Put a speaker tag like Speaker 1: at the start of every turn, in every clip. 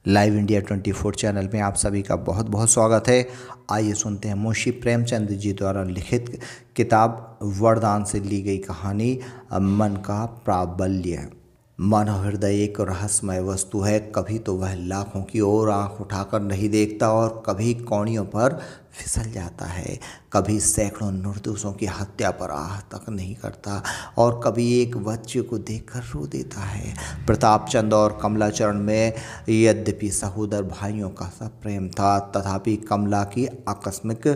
Speaker 1: Live India 24 channel में आप सभी का बहुत बहुत स्वागत है। आइए सुनते हैं मुंशी प्रेमचंद जी द्वारा लिखित किताब वरदान से ली गई कहानी मन का प्राबल्य। मानव हृदय एक रहस्यमय वस्तु है। कभी तो वह लाखों की ओर आंख उठाकर नहीं देखता और कभी कौड़ियों पर फिसल जाता है, कभी सैकड़ों निर्दोषों की हत्या पर आह तक नहीं करता और कभी एक बच्चे को देखकर रो देता है। प्रतापचंद और कमलाचरण में यद्यपि सहोदर भाइयों का सा प्रेम था, तथापि कमला की आकस्मिक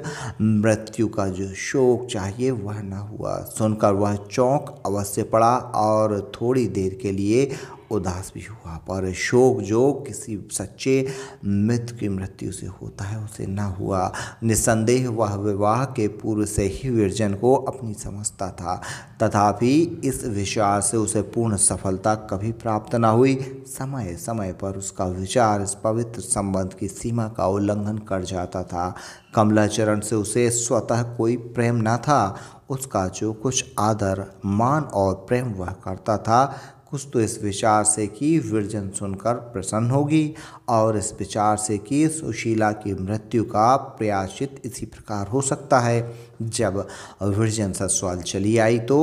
Speaker 1: मृत्यु का जो शोक चाहिए वह न हुआ। सुनकर वह चौंक अवश्य पड़ा और थोड़ी देर के लिए उदास भी हुआ, पर शोक जो किसी सच्चे मित्र की मृत्यु से होता है उसे न हुआ। निस्संदेह वह विवाह के पूर्व से ही विरजन को अपनी समझता था, तथापि इस विचार से उसे पूर्ण सफलता कभी प्राप्त न हुई। समय समय पर उसका विचार इस पवित्र संबंध की सीमा का उल्लंघन कर जाता था। कमलाचरण से उसे स्वतः कोई प्रेम न था। उसका जो कुछ आदर मान और प्रेम वह करता था, कुछ तो इस विचार से कि विरजन सुनकर प्रसन्न होगी और इस विचार से कि सुशीला की मृत्यु का प्रायश्चित इसी प्रकार हो सकता है। जब विरजन ससुराल चली आई तो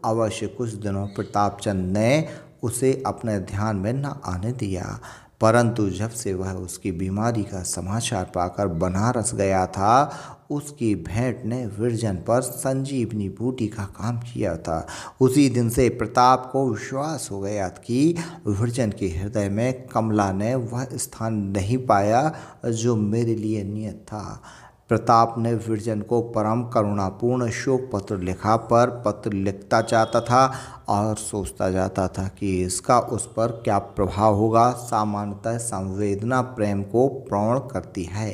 Speaker 1: अवश्य कुछ दिनों प्रतापचंद ने उसे अपने ध्यान में न आने दिया, परंतु जब से वह उसकी बीमारी का समाचार पाकर बनारस गया था, उसकी भेंट ने विरजन पर संजीवनी बूटी का काम किया था। उसी दिन से प्रताप को विश्वास हो गया कि विरजन के हृदय में कमला ने वह स्थान नहीं पाया जो मेरे लिए नियत था। प्रताप ने विरजन को परम करुणापूर्ण शोक पत्र लिखा, पर पत्र लिखता जाता था और सोचता जाता था कि इसका उस पर क्या प्रभाव होगा। सामान्यतः संवेदना प्रेम को प्रवण करती है।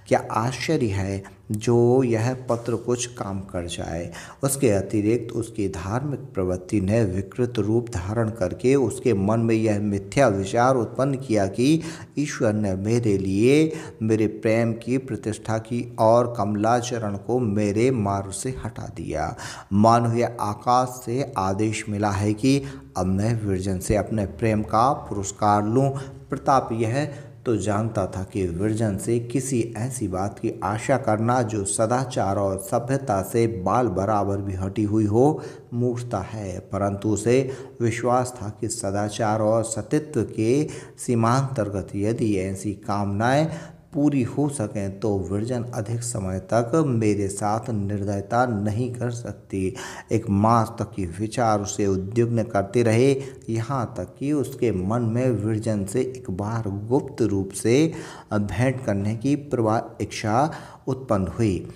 Speaker 1: क्या आश्चर्य है जो यह पत्र कुछ काम कर जाए। उसके अतिरिक्त उसकी धार्मिक प्रवृत्ति ने विकृत रूप धारण करके उसके मन में यह मिथ्या विचार उत्पन्न किया कि ईश्वर ने मेरे लिए मेरे प्रेम की प्रतिष्ठा की और कमलाचरण को मेरे मार्ग से हटा दिया। मानो यह आकाश से आदेश मिला है कि अब मैं विरजन से अपने प्रेम का पुरस्कार लूं। प्रताप यह तो जानता था कि विरजन से किसी ऐसी बात की आशा करना जो सदाचार और सभ्यता से बाल बराबर भी हटी हुई हो मूर्खता है, परंतु उसे विश्वास था कि सदाचार और सतीत्व के सीमांतर्गत यदि ऐसी कामनाएं पूरी हो सकें तो विरजन अधिक समय तक मेरे साथ निर्दयता नहीं कर सकती। एक मास तक की विचार उसे उद्विग्न करते रहे, यहाँ तक कि उसके मन में विरजन से एक बार गुप्त रूप से भेंट करने की प्रबल इच्छा उत्पन्न हुई।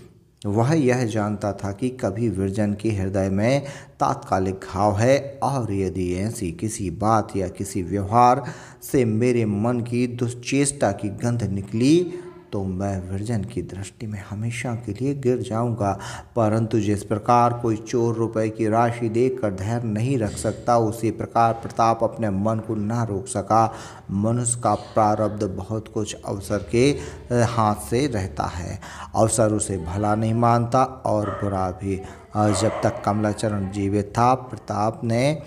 Speaker 1: वह यह जानता था कि कभी विरजन के हृदय में तात्कालिक घाव है और यदि ऐसी किसी बात या किसी व्यवहार से मेरे मन की दुश्चेष्टा की गंध निकली तो मैं विरजन की दृष्टि में हमेशा के लिए गिर जाऊंगा। परंतु जिस प्रकार कोई चोर रुपए की राशि देखकर धैर्य नहीं रख सकता, उसी प्रकार प्रताप अपने मन को ना रोक सका। मनुष्य का प्रारब्ध बहुत कुछ अवसर के हाथ से रहता है। अवसर उसे भला नहीं मानता और बुरा भी। जब तक कमलाचरण जीवित था, प्रताप ने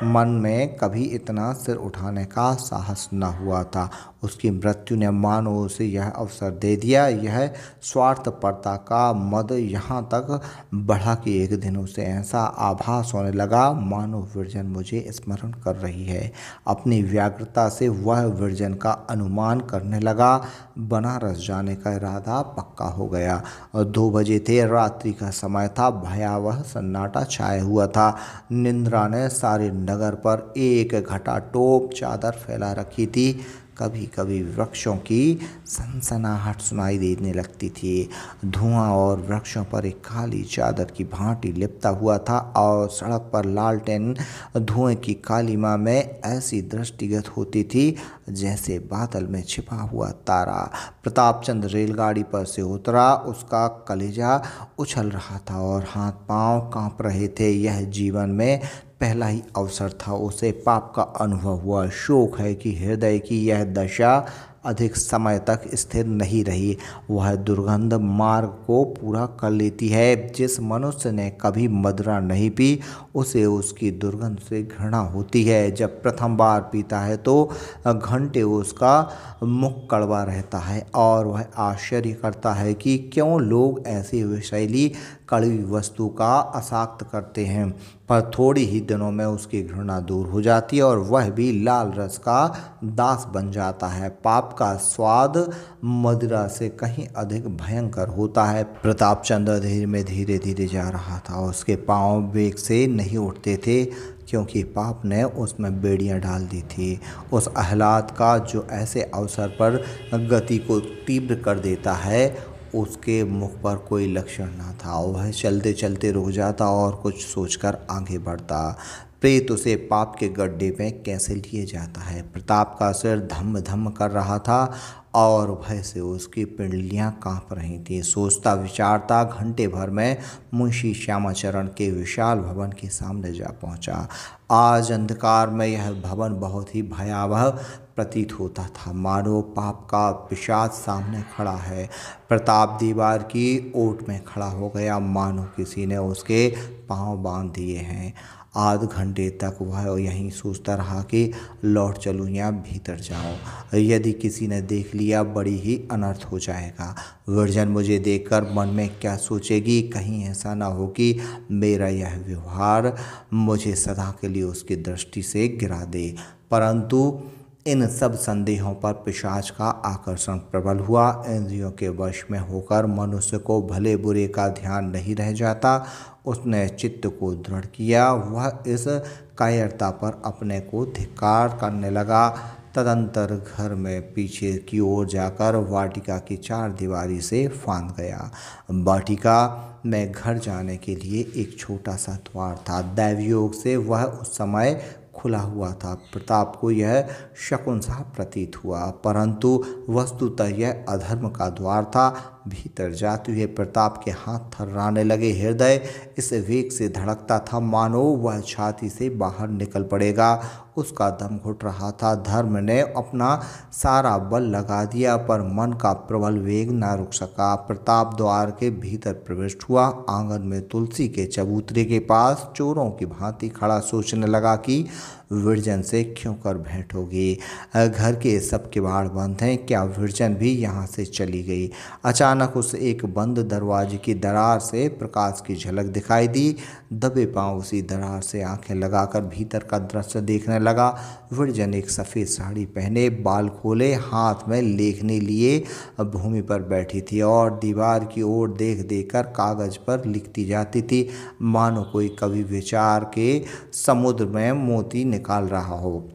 Speaker 1: मन में कभी इतना सिर उठाने का साहस न हुआ था। उसकी मृत्यु ने मानो उसे यह अवसर दे दिया। यह स्वार्थपरता का मद यहाँ तक बढ़ा कि एक दिन उसे ऐसा आभास होने लगा मानो विरजन मुझे स्मरण कर रही है। अपनी व्यग्रता से वह विरजन का अनुमान करने लगा। बनारस जाने का इरादा पक्का हो गया। 2 बजे थे, रात्रि का समय था। भयावह सन्नाटा छाया हुआ था। निद्रा ने सारे नगर पर एक घटाटोप चादर फैला रखी थी। कभी कभी वृक्षों की सनसनाहट सुनाई देने लगती थी। धुआं और वृक्षों पर एक काली चादर की भांति लिपटा हुआ था और सड़क पर लालटेन धुएं की कालीमा में ऐसी दृष्टिगत होती थी जैसे बादल में छिपा हुआ तारा। प्रतापचंद रेलगाड़ी पर से उतरा। उसका कलेजा उछल रहा था और हाथ पांव कांप रहे थे। यह जीवन में पहला ही अवसर था। उसे पाप का अनुभव हुआ। शोक है कि हृदय की यह दशा अधिक समय तक स्थिर नहीं रही। वह दुर्गंध मार्ग को पूरा कर लेती है। जिस मनुष्य ने कभी मदिरा नहीं पी उसे उसकी दुर्गंध से घृणा होती है। जब प्रथम बार पीता है तो घंटे उसका मुख कड़वा रहता है और वह आश्चर्य करता है कि क्यों लोग ऐसी विषैली कड़वी वस्तु का आसक्त करते हैं। पर थोड़ी ही दिनों में उसकी घृणा दूर हो जाती है और वह भी लाल रस का दास बन जाता है। पाप का स्वाद मदिरा से कहीं अधिक भयंकर होता है। प्रताप चंद्र धीरे धीरे जा रहा था। उसके पांव वेग से नहीं उठते थे क्योंकि पाप ने उसमें बेड़ियां डाल दी थी। उस आह्लाद का जो ऐसे अवसर पर गति को तीव्र कर देता है, उसके मुख पर कोई लक्षण न था। वह चलते चलते रुक जाता और कुछ सोचकर आगे बढ़ता। प्रेत उसे पाप के गड्ढे में कैसे लिए जाता है। प्रताप का सिर धम धम कर रहा था और भय से उसकी पिंडलियां कांप रही थी। सोचता विचारता घंटे भर में मुंशी श्यामाचरण के विशाल भवन के सामने जा पहुंचा। आज अंधकार में यह भवन बहुत ही भयावह प्रतीत होता था, मानो पाप का पिशाच सामने खड़ा है। प्रताप दीवार की ओट में खड़ा हो गया, मानो किसी ने उसके पांव बांध दिए हैं। आध घंटे तक वह यहीं सोचता रहा कि लौट चलूं या भीतर जाऊं। यदि किसी ने देख लिया बड़ी ही अनर्थ हो जाएगा। विरजन मुझे देखकर मन में क्या सोचेगी, कहीं ऐसा ना हो कि मेरा यह व्यवहार मुझे सदा के लिए उसकी दृष्टि से गिरा दे। परंतु इन सब संदेहों पर पिशाच का आकर्षण प्रबल हुआ। इंद्रियों के वश में होकर मनुष्य को भले बुरे का ध्यान नहीं रह जाता। उसने चित्त को दृढ़ किया। वह इस कायरता पर अपने को धिक्कार करने लगा। तदंतर घर में पीछे की ओर जाकर वाटिका की चार दीवारी से फांद गया। वाटिका में घर जाने के लिए एक छोटा सा द्वार था। दैवयोग से वह उस समय खुला हुआ था। प्रताप को यह शकुन सा प्रतीत हुआ, परंतु वस्तुतः यह अधर्म का द्वार था। भीतर जाते हुए प्रताप के हाथ थर्राने लगे। हृदय इस वेग से धड़कता था मानो वह छाती से बाहर निकल पड़ेगा। उसका दम घुट रहा था। धर्म ने अपना सारा बल लगा दिया पर मन का प्रबल वेग न रुक सका। प्रताप द्वार के भीतर प्रविष्ट हुआ। आंगन में तुलसी के चबूतरे के पास चोरों की भांति खड़ा सोचने लगा कि विरजन से क्यों कर भेंट होगी। घर के सब किवाड़ बंद हैं, क्या विरजन भी यहाँ से चली गई। अचानक उस एक बंद दरवाजे की दरार से प्रकाश की झलक दिखाई दी। दबे पांव उसी दरार से आंखें लगाकर भीतर का दृश्य देखने लगा। विरजन एक सफ़ेद साड़ी पहने, बाल खोले, हाथ में लेखनी लिए भूमि पर बैठी थी और दीवार की ओर देख देख कर कागज पर लिखती जाती थी, मानो कोई कवि विचार के समुद्र में मोती निकाल रहा हो।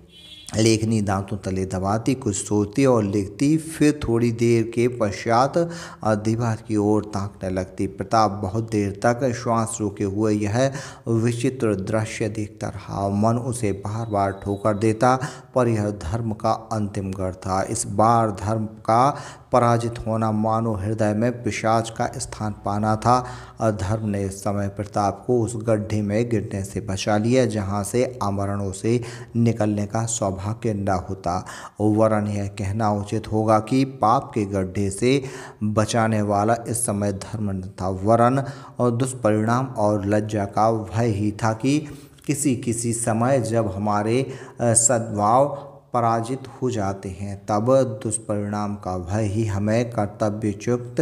Speaker 1: लेखनी दांतों तले दबाती, कुछ सोचती और लिखती, फिर थोड़ी देर के पश्चात दीवार की ओर ताकने लगती। प्रताप बहुत देर तक श्वास रोके हुए यह विचित्र दृश्य देखता रहा। मन उसे बार बार ठोकर देता, पर यह धर्म का अंतिम गढ़ था। इस बार धर्म का पराजित होना मानो हृदय में पिशाच का स्थान पाना था। अधर्म ने इस समय प्रताप को उस गड्ढे में गिरने से बचा लिया जहाँ से आमरणों से निकलने का सौभाग्य न होता। वरन यह कहना उचित होगा कि पाप के गड्ढे से बचाने वाला इस समय धर्म न था, वरन दुष्परिणाम और लज्जा का भय ही था कि किसी किसी समय जब हमारे सद्भाव पराजित हो जाते हैं तब दुष्परिणाम का भय ही हमें कर्तव्यच्युत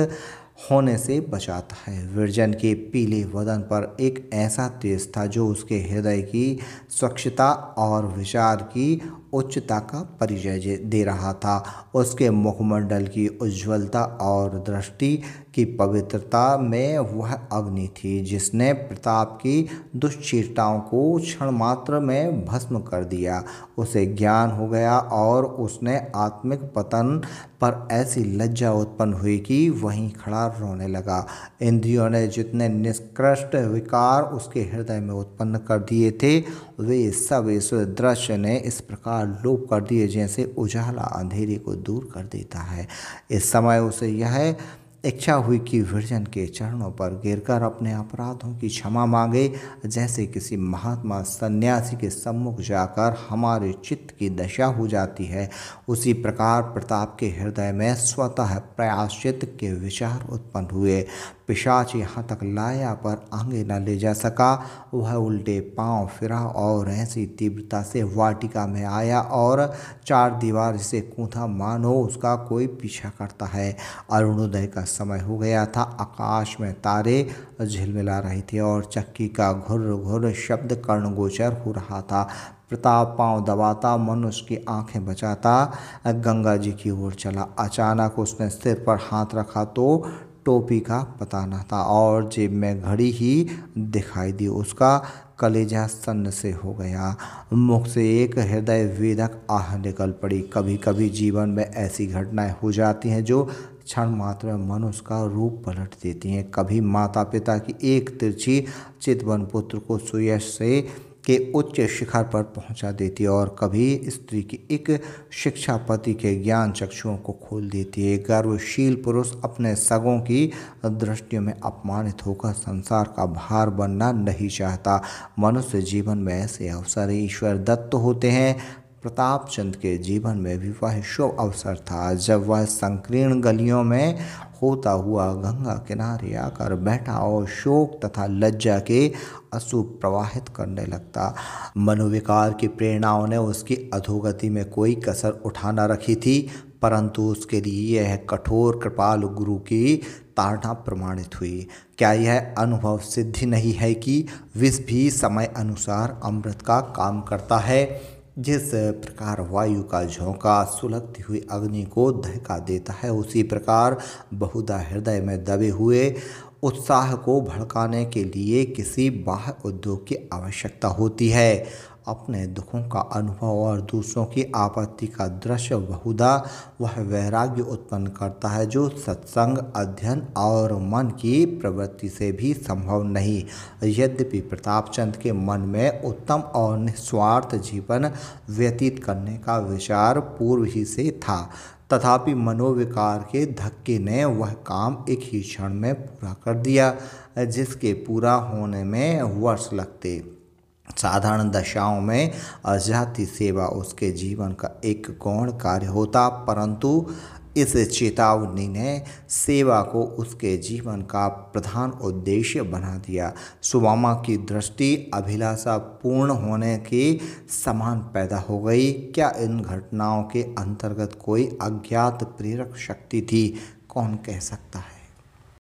Speaker 1: होने से बचाता है। विरजन के पीले वदन पर एक ऐसा तेज था जो उसके हृदय की स्वच्छता और विचार की उच्चता का परिचय दे रहा था। उसके मुखमंडल की उज्ज्वलता और दृष्टि की पवित्रता में वह अग्नि थी जिसने प्रताप की दुश्चेष्टाओं को क्षण मात्र में भस्म कर दिया। उसे ज्ञान हो गया और उसने आत्मिक पतन पर ऐसी लज्जा उत्पन्न हुई कि वहीं खड़ा रोने लगा। इंद्रियों ने जितने निष्कृष्ट विकार उसके हृदय में उत्पन्न कर दिए थे वे सब इस दृश्य ने इस प्रकार लोप कर दिए जैसे उजाला अंधेरे को दूर कर देता है। इस समय उसे यह इच्छा हुई कि विरजन के चरणों पर गिरकर अपने अपराधों की क्षमा मांगे। जैसे किसी महात्मा सन्यासी के सम्मुख जाकर हमारे चित्त की दशा हो जाती है, उसी प्रकार प्रताप के हृदय में स्वतः प्रायश्चित के विचार उत्पन्न हुए। पिशाच यहाँ तक लाया पर आगे न ले जा सका। वह उल्टे पांव फिरा और ऐसी तीव्रता से वाटिका में आया और चार दीवार से कूथा मानो उसका कोई पीछा करता है। अरुणोदय का समय हो गया था। आकाश में तारे झिलमिला रहे थे और चक्की का घुर्र घुर्र शब्द कर्णगोचर हो रहा था। प्रताप पांव दबाता, मनुष्य की आंखें बचाता गंगा जी की ओर चला। अचानक उसने सिर पर हाथ रखा तो टोपी का पता न था और जेब में घड़ी ही दिखाई दी। उसका कलेजा सन्न से हो गया। मुख से एक हृदय वेदक आह निकल पड़ी। कभी कभी जीवन में ऐसी घटनाएं हो जाती हैं जो क्षण मात्र में मनुष्य का रूप पलट देती हैं। कभी माता पिता की एक तिरछी चितवन पुत्र को सुयश से के उच्च शिखर पर पहुंचा देती है और कभी स्त्री की एक शिक्षा पति के ज्ञान चक्षुओं को खोल देती है। गर्वशील पुरुष अपने सगों की दृष्टियों में अपमानित होकर संसार का भार बनना नहीं चाहता। मनुष्य जीवन में ऐसे अवसर ईश्वर दत्त होते हैं। प्रताप चंद के जीवन में भी वह शुभ अवसर था जब वह संकीर्ण गलियों में होता हुआ गंगा किनारे आकर बैठा और शोक तथा लज्जा के आंसू प्रवाहित करने लगता। मनोविकार की प्रेरणाओं ने उसकी अधोगति में कोई कसर उठा न रखी थी, परंतु उसके लिए यह कठोर कृपालु गुरु की ताड़ना प्रमाणित हुई। क्या यह अनुभव सिद्धि नहीं है कि विष भी समय अनुसार अमृत का काम करता है? जिस प्रकार वायु का झोंका सुलगती हुई अग्नि को दहका देता है, उसी प्रकार बहुधा हृदय में दबे हुए उत्साह को भड़काने के लिए किसी बाह्य उद्योग की आवश्यकता होती है। अपने दुखों का अनुभव और दूसरों की आपत्ति का दृश्य बहुधा वह वैराग्य उत्पन्न करता है जो सत्संग, अध्ययन और मन की प्रवृत्ति से भी संभव नहीं। यद्यपि प्रतापचंद के मन में उत्तम और निस्वार्थ जीवन व्यतीत करने का विचार पूर्व ही से था, तथापि मनोविकार के धक्के ने वह काम एक ही क्षण में पूरा कर दिया, जिसके पूरा होने में वर्ष लगते। साधारण दशाओं में अजाति सेवा उसके जीवन का एक गौण कार्य होता, परंतु इस चेतावनी ने सेवा को उसके जीवन का प्रधान उद्देश्य बना दिया। सुदामा की दृष्टि अभिलाषा पूर्ण होने के समान पैदा हो गई। क्या इन घटनाओं के अंतर्गत कोई अज्ञात प्रेरक शक्ति थी? कौन कह सकता है।